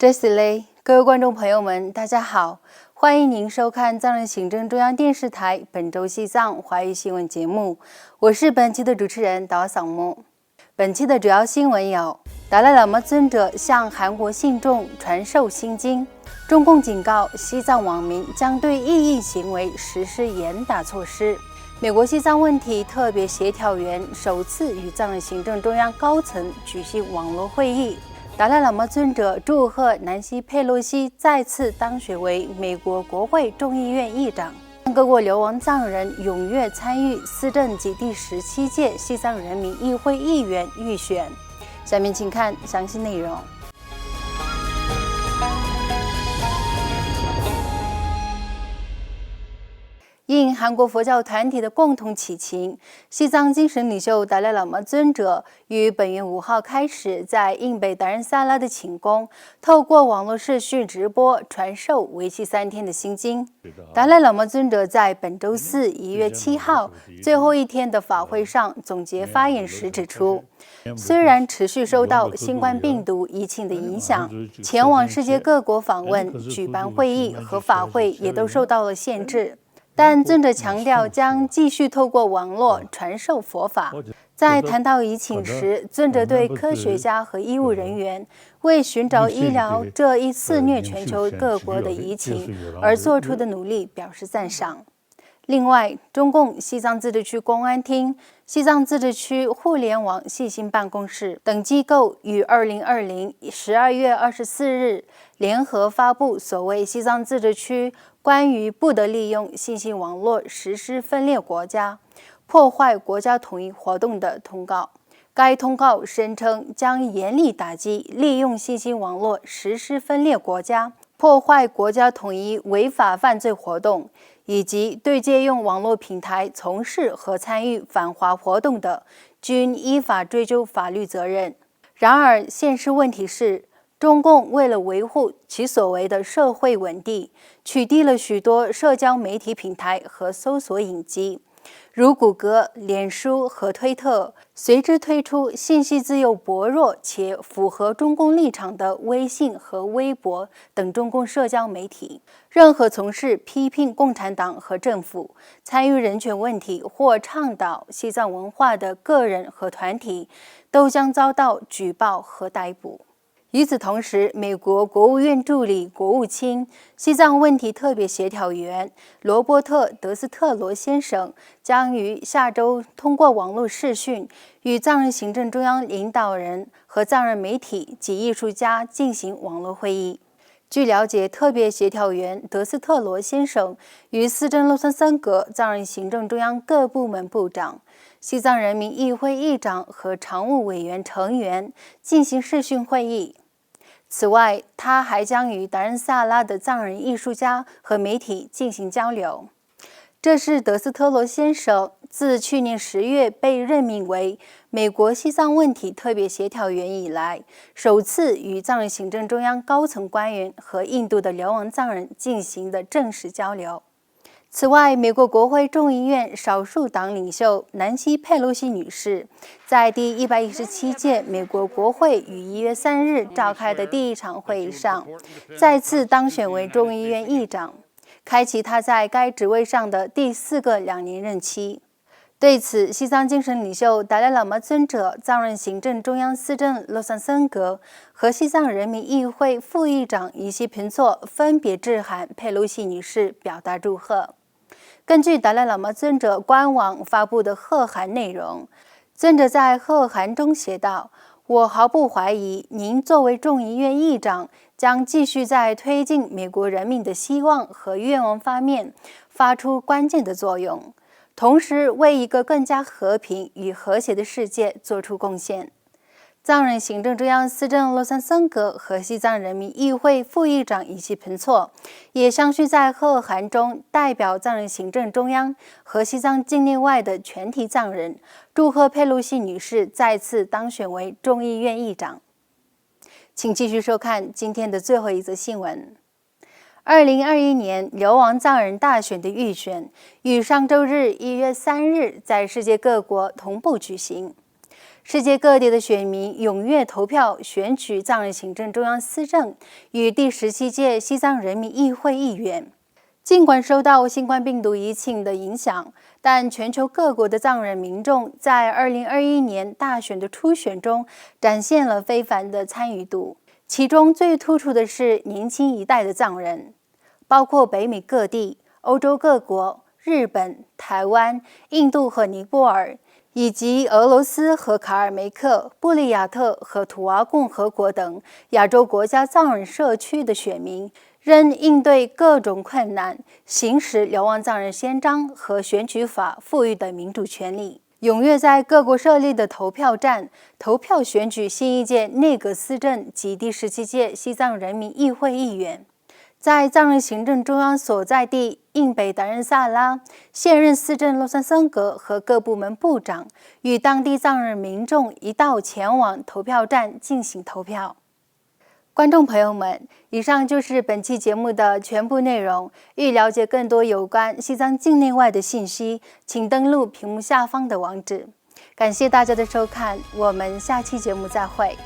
Jessie 各位观众朋友们，大家好，欢迎您收看藏人行政中央电视台本周西藏华语新闻节目，我是本期的主持人达桑木。本期的主要新闻有：达赖喇嘛尊者向韩国信众传授心经，中共警告西藏网民将对异议行为实施严打措施。美国西藏问题特别协调员首次与藏人行政中央高层举行网络会议。达赖喇嘛尊者祝贺南希·佩洛西再次当选为美国国会众议院议长。各国流亡藏人踊跃参与思政及第17届西藏人民议会议员预选。下面请看详细内容。应韩国佛教团体的共同祈请，西藏精神领袖达赖喇嘛尊者于本月5号开始在印北达仁萨拉的寝宫，透过网络视讯直播传授为期3天的心经。达赖喇嘛尊者在本周四1月7号最后一天的法会上总结发言时指出，虽然持续受到新冠病毒疫情的影响，前往世界各国访问、举办会议和法会也都受到了限制。但尊者强调将继续透过网络传授佛法。在谈到疫情时，尊者对科学家和医务人员为寻找医疗这一肆虐全球各国的疫情而做出的努力表示赞赏。另外，中共西藏自治区公安厅、西藏自治区互联网信息办公室等机构于2020 12月24日联合发布所谓西藏自治区关于不得利用信息网络实施分裂国家、破坏国家统一活动的通告。该通告声称将严厉打击利用信息网络实施分裂国家、破坏国家统一违法犯罪活动，以及对借用网络平台从事和参与反华活动的，均依法追究法律责任。然而，现实问题是，中共为了维护其所谓的社会稳定，取缔了许多社交媒体平台和搜索引擎，如谷歌、脸书和推特，随之推出信息自由薄弱且符合中共立场的微信和微博等中共社交媒体。任何从事批评共产党和政府、参与人权问题或倡导西藏文化的个人和团体，都将遭到举报和逮捕。与此同时，美国国务院助理国务卿、西藏问题特别协调员罗伯特·德斯特罗先生将于下周通过网络视讯与藏人行政中央领导人和藏人媒体及艺术家进行网络会议。据了解，特别协调员德斯特罗先生与斯真洛桑森格藏人行政中央各部门部长、西藏人民议会议长和常务委员成员进行视讯会议。此外，他还将与达仁萨拉的藏人艺术家和媒体进行交流。这是德斯特罗先生自去年10月被任命为美国西藏问题特别协调员以来，首次与藏人行政中央高层官员和印度的流亡藏人进行的正式交流。此外，美国国会众议院少数党领袖南希·佩洛西女士在第117届美国国会于1月3日召开的第一场会议上，再次当选为众议院议长，开启她在该职位上的第4个2年任期。对此，西藏精神领袖达赖喇嘛尊者藏人行政中央司政洛桑森格和西藏人民议会副议长伊西平措分别致函佩洛西女士表达祝贺。根据达赖喇嘛尊者官网发布的贺函内容，尊者在贺函中写道：“我毫不怀疑，您作为众议院议长，将继续在推进美国人民的希望和愿望方面发出关键的作用，同时为一个更加和平与和谐的世界做出贡献。”藏人行政中央司政洛桑森格和西藏人民议会副议长伊西平措也相续在贺函中代表藏人行政中央和西藏境内外的全体藏人，祝贺佩洛西女士再次当选为众议院议长。请继续收看今天的最后一则新闻。2021年流亡藏人大选的预选于上周日1月3日在世界各国同步举行。世界各地的选民踊跃投票选举藏人行政中央司政与第17届西藏人民议会议员。尽管受到新冠病毒疫情的影响，但全球各国的藏人民众在2021年大选的初选中展现了非凡的参与度。其中最突出的是年轻一代的藏人，包括北美各地、欧洲各国、日本、台湾、印度和尼泊尔，以及俄罗斯和卡尔梅克、布里亚特和土瓦共和国等亚洲国家藏人社区的选民，仍应对各种困难，行使流亡藏人宪章和选举法赋予的民主权利，踊跃在各国设立的投票站投票选举新一届内阁司政及第17届西藏人民议会议员。在藏人行政中央所在地印北达仁萨拉，现任司政洛桑桑格和各部门部长与当地藏人民众一道前往投票站进行投票。观众朋友们，以上就是本期节目的全部内容。欲了解更多有关西藏境内外的信息，请登录屏幕下方的网址。感谢大家的收看，我们下期节目再会。